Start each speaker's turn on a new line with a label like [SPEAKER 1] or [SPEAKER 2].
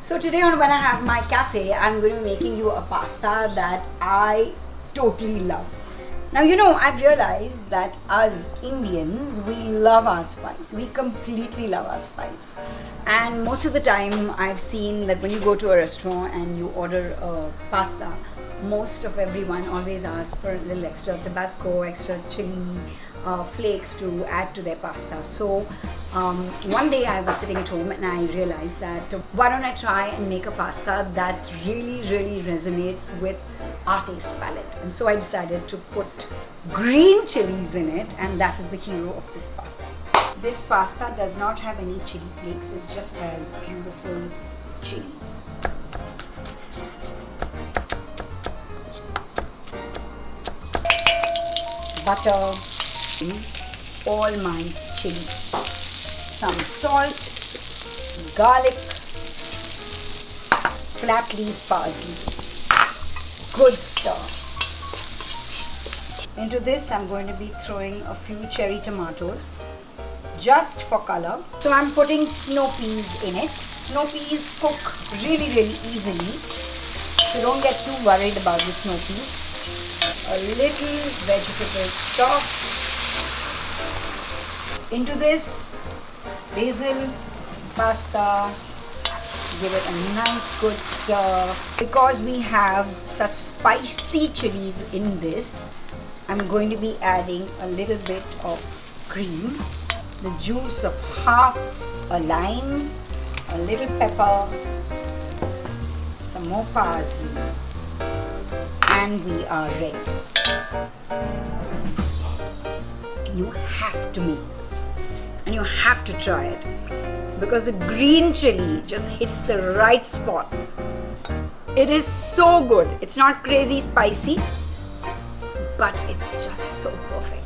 [SPEAKER 1] So today on When I Have My Cafe, I'm going to be making you a pasta that I totally love. Now I've realized that us Indians, we love our spice. We completely love our spice. And most of the time I've seen that when you go to a restaurant and you order a pasta, most of everyone always asks for a little extra Tabasco, extra chili, flakes to add to their pasta. So one day I was sitting at home and I realized that why don't I try and make a pasta that really resonates with our taste palette. And so I decided to put green chilies in it, and that is the hero of this pasta. This pasta does not have any chili flakes, it just has beautiful chilies. Butter, all my chili, some salt, garlic, flat leaf parsley, good stir. Into this I'm going to be throwing a few cherry tomatoes just for color. So I'm putting snow peas in it. Snow peas cook really easily, so don't get too worried about the snow peas. A little vegetable stock. Into this basil, pasta, give it a nice good stir. Because we have such spicy chilies in this, I'm going to be adding a little bit of cream, the juice of half a lime, a little pepper, some more parsley, and we are ready. You have to make this and you have to try it because the green chili just hits the right spots. It is so good. It's not crazy spicy, but it's just so perfect.